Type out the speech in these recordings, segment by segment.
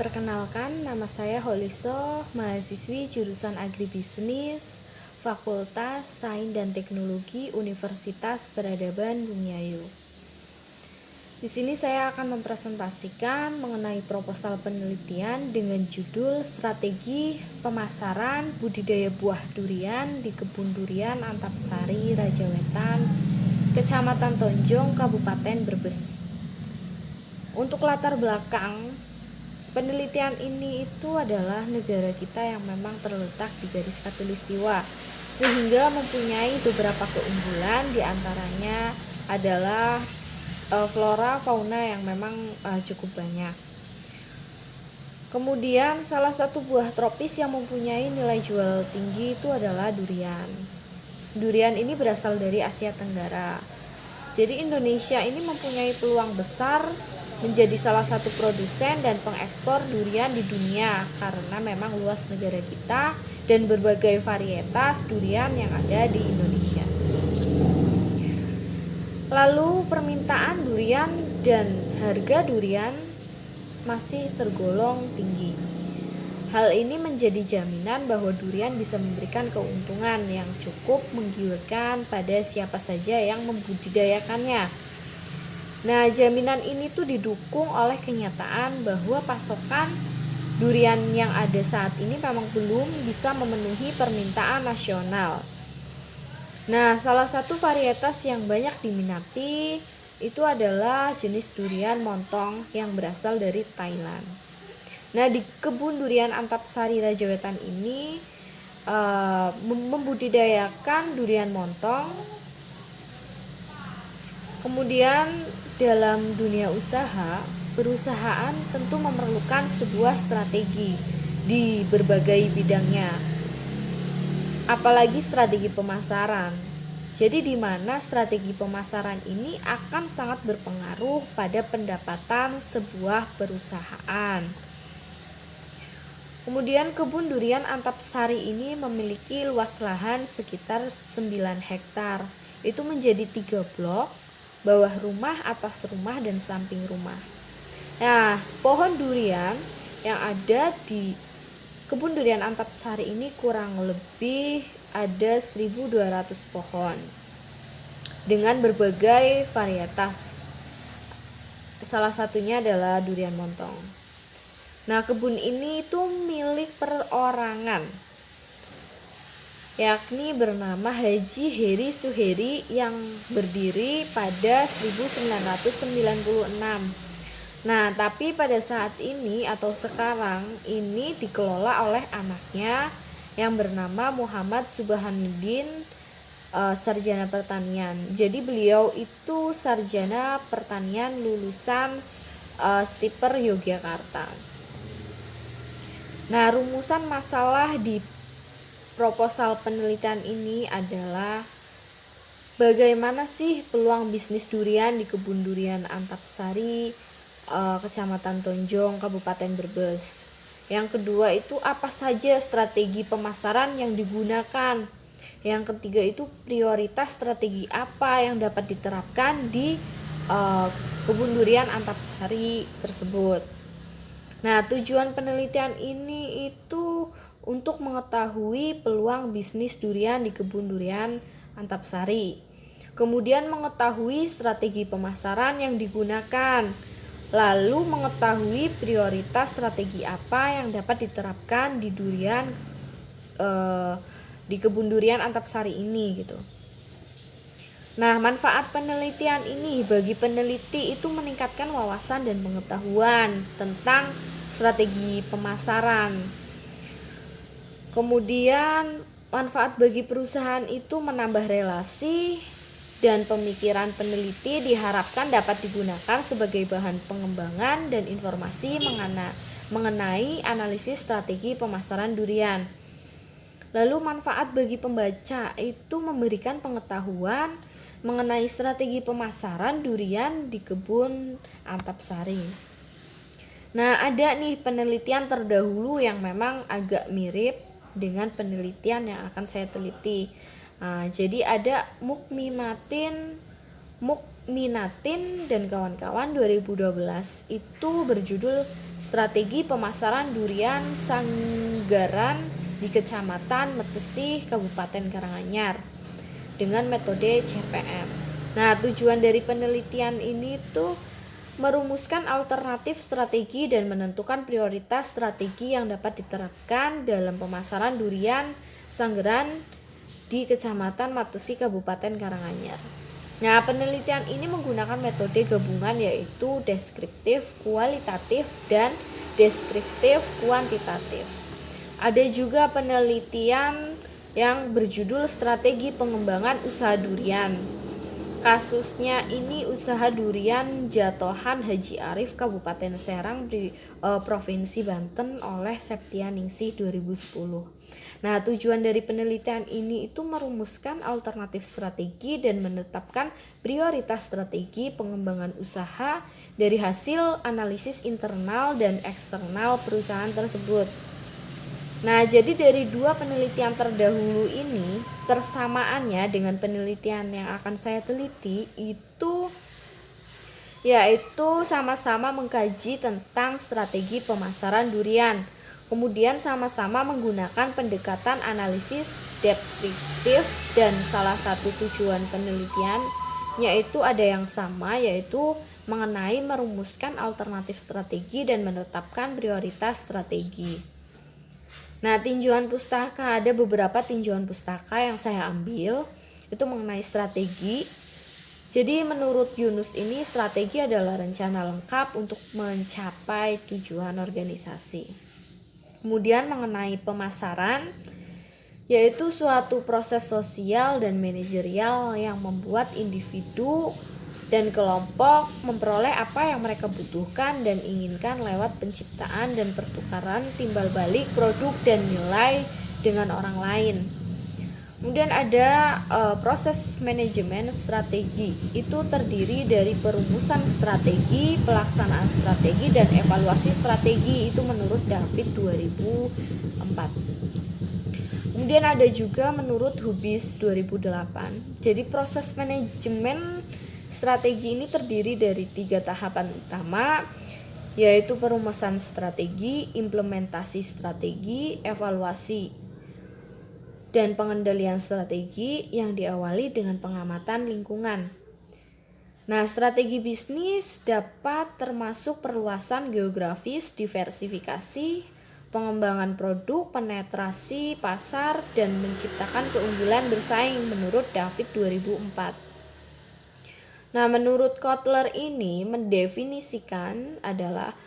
Perkenalkan, nama saya Holiso, mahasiswi jurusan Agribisnis, Fakultas Sains dan Teknologi Universitas Peradaban Bumiayu. Di sini saya akan mempresentasikan mengenai proposal penelitian dengan judul Strategi Pemasaran Budidaya Buah Durian di Kebun Durian Antapsari, Rajawetan, Kecamatan Tonjong, Kabupaten Brebes. Untuk latar belakang penelitian ini itu adalah negara kita yang memang terletak di garis khatulistiwa, sehingga mempunyai beberapa keunggulan, diantaranya adalah flora fauna yang memang cukup banyak. Kemudian salah satu buah tropis yang mempunyai nilai jual tinggi itu adalah durian. Durian ini berasal dari Asia Tenggara. Jadi Indonesia ini mempunyai peluang besar menjadi salah satu produsen dan pengekspor durian di dunia karena memang luas negara kita dan berbagai varietas durian yang ada di Indonesia. Lalu permintaan durian dan harga durian masih tergolong tinggi. Hal ini menjadi jaminan bahwa durian bisa memberikan keuntungan yang cukup menggiurkan pada siapa saja yang membudidayakannya. Nah, jaminan ini tuh didukung oleh kenyataan bahwa pasokan durian yang ada saat ini memang belum bisa memenuhi permintaan nasional. Nah, salah satu varietas yang banyak diminati itu adalah jenis durian montong yang berasal dari Thailand. Nah, di kebun durian Antapsari Rajawetan ini membudidayakan durian montong. Kemudian dalam dunia usaha, perusahaan tentu memerlukan sebuah strategi di berbagai bidangnya. Apalagi strategi pemasaran. Jadi di mana strategi pemasaran ini akan sangat berpengaruh pada pendapatan sebuah perusahaan. Kemudian kebun durian Antapsari ini memiliki luas lahan sekitar 9 hektar. Itu menjadi 3 blok, bawah rumah, atas rumah, dan samping rumah. Nah, pohon durian yang ada di kebun durian Antapsari ini kurang lebih ada 1.200 pohon dengan berbagai varietas. Salah satunya adalah durian montong. Nah, kebun ini itu milik perorangan, yakni bernama Haji Heri Suheri yang berdiri pada 1996. Nah, tapi pada saat ini atau sekarang ini dikelola oleh anaknya yang bernama Muhammad Subhanuddin, sarjana pertanian. Jadi beliau itu sarjana pertanian lulusan Stiper Yogyakarta. Nah, rumusan masalah di proposal penelitian ini adalah bagaimana sih peluang bisnis durian di kebun durian Antapsari, Kecamatan Tonjong, Kabupaten Brebes. Yang kedua itu apa saja strategi pemasaran yang digunakan. Yang ketiga itu prioritas strategi apa yang dapat diterapkan di kebun durian Antapsari tersebut. Nah, tujuan penelitian ini itu untuk mengetahui peluang bisnis durian di kebun durian Antapsari. Kemudian mengetahui strategi pemasaran yang digunakan. Lalu mengetahui prioritas strategi apa yang dapat diterapkan di durian di kebun durian Antapsari ini gitu. Nah, manfaat penelitian ini bagi peneliti itu meningkatkan wawasan dan pengetahuan tentang strategi pemasaran. Kemudian manfaat bagi perusahaan itu menambah relasi dan pemikiran peneliti diharapkan dapat digunakan sebagai bahan pengembangan dan informasi mengenai analisis strategi pemasaran durian. Lalu manfaat bagi pembaca itu memberikan pengetahuan mengenai strategi pemasaran durian di kebun Antapsari. Nah, ada nih penelitian terdahulu yang memang agak mirip dengan penelitian yang akan saya teliti. Jadi ada mukmimatin Minatin dan kawan-kawan 2012 itu berjudul Strategi Pemasaran Durian Sanggaran di Kecamatan Metesi, Kabupaten Karanganyar dengan metode CPM. Nah, tujuan dari penelitian ini tuh merumuskan alternatif strategi dan menentukan prioritas strategi yang dapat diterapkan dalam pemasaran durian Sanggaran di Kecamatan Metesi, Kabupaten Karanganyar. Nah, penelitian ini menggunakan metode gabungan yaitu deskriptif kualitatif dan deskriptif kuantitatif. Ada juga penelitian yang berjudul Strategi Pengembangan Usaha Durian. Kasusnya ini usaha durian Jatohan Haji Arif Kabupaten Serang di Provinsi Banten oleh Septianingsih 2010. Nah, tujuan dari penelitian ini itu merumuskan alternatif strategi dan menetapkan prioritas strategi pengembangan usaha dari hasil analisis internal dan eksternal perusahaan tersebut. Nah, jadi dari dua penelitian terdahulu ini, persamaannya dengan penelitian yang akan saya teliti itu yaitu sama-sama mengkaji tentang strategi pemasaran durian. Kemudian sama-sama menggunakan pendekatan analisis deskriptif dan salah satu tujuan penelitian yaitu ada yang sama, yaitu mengenai merumuskan alternatif strategi dan menetapkan prioritas strategi. Nah, tinjauan pustaka, ada beberapa tinjauan pustaka yang saya ambil itu mengenai strategi. Jadi menurut Yunus ini strategi adalah rencana lengkap untuk mencapai tujuan organisasi. Kemudian mengenai pemasaran, yaitu suatu proses sosial dan manajerial yang membuat individu dan kelompok memperoleh apa yang mereka butuhkan dan inginkan lewat penciptaan dan pertukaran timbal balik produk dan nilai dengan orang lain. Kemudian ada proses manajemen strategi, itu terdiri dari perumusan strategi, pelaksanaan strategi, dan evaluasi strategi, itu menurut David 2004. Kemudian ada juga menurut Hubis 2008. Jadi proses manajemen strategi ini terdiri dari 3 tahapan utama, yaitu perumusan strategi, implementasi strategi, evaluasi, dan pengendalian strategi yang diawali dengan pengamatan lingkungan. Nah, strategi bisnis dapat termasuk perluasan geografis, diversifikasi, pengembangan produk, penetrasi pasar, dan menciptakan keunggulan bersaing menurut David 2004. Nah, menurut Kotler ini mendefinisikan adalah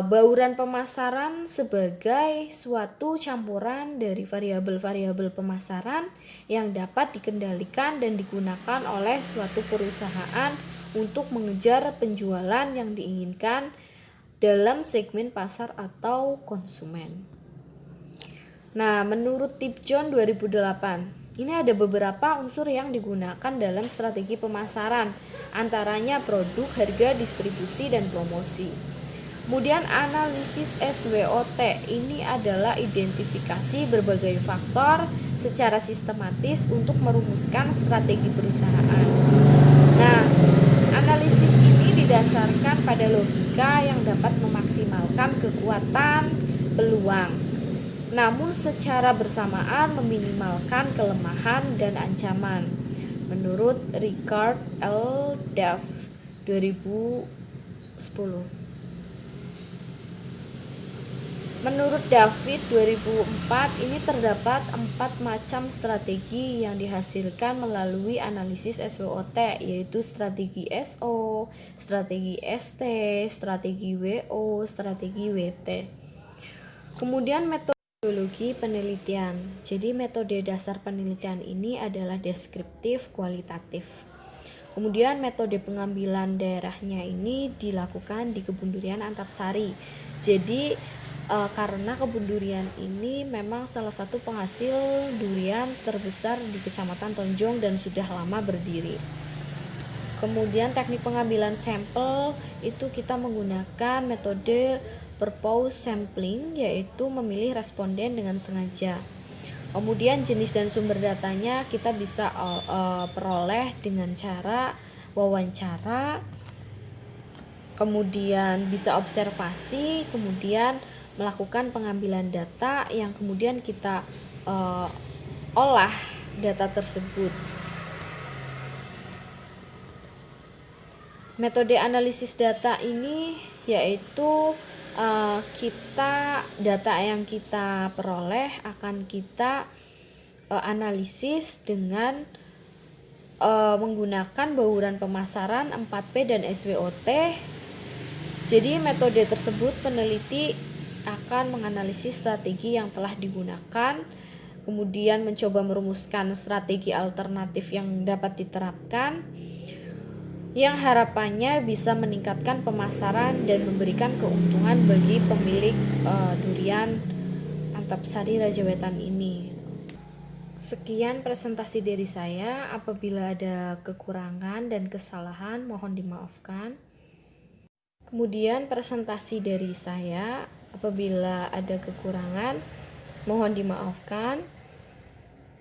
bauran pemasaran sebagai suatu campuran dari variabel-variabel pemasaran yang dapat dikendalikan dan digunakan oleh suatu perusahaan untuk mengejar penjualan yang diinginkan dalam segmen pasar atau konsumen. Nah, menurut Tipjon 2008, ini ada beberapa unsur yang digunakan dalam strategi pemasaran, antaranya produk, harga, distribusi, dan promosi. Kemudian analisis SWOT, ini adalah identifikasi berbagai faktor secara sistematis untuk merumuskan strategi perusahaan. Nah, analisis ini didasarkan pada logika yang dapat memaksimalkan kekuatan peluang, namun secara bersamaan meminimalkan kelemahan dan ancaman. Menurut Richard L. Duff 2010. Menurut David 2004, ini terdapat 4 macam strategi yang dihasilkan melalui analisis SWOT, yaitu strategi SO, strategi ST, strategi WO, strategi WT. Kemudian metodologi penelitian. Jadi metode dasar penelitian ini adalah deskriptif kualitatif. Kemudian metode pengambilan daerahnya ini dilakukan di Kebun Durian Antasari. Jadi karena kebun durian ini memang salah satu penghasil durian terbesar di Kecamatan Tonjong dan sudah lama berdiri. Kemudian teknik pengambilan sampel itu kita menggunakan metode purpose sampling, yaitu memilih responden dengan sengaja. Kemudian jenis dan sumber datanya kita bisa peroleh dengan cara wawancara, kemudian bisa observasi, kemudian melakukan pengambilan data yang kemudian kita olah data tersebut. Metode analisis data ini yaitu data yang kita peroleh akan kita analisis dengan menggunakan bauran pemasaran 4P dan SWOT. Jadi metode tersebut peneliti akan menganalisis strategi yang telah digunakan, kemudian mencoba merumuskan strategi alternatif yang dapat diterapkan, yang harapannya bisa meningkatkan pemasaran dan memberikan keuntungan bagi pemilik durian Antasari Raja Wetan ini. Sekian presentasi dari saya. Apabila ada kekurangan dan kesalahan, mohon dimaafkan. Kemudian presentasi dari saya, apabila ada kekurangan, mohon dimaafkan.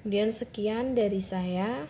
Kemudian sekian dari saya.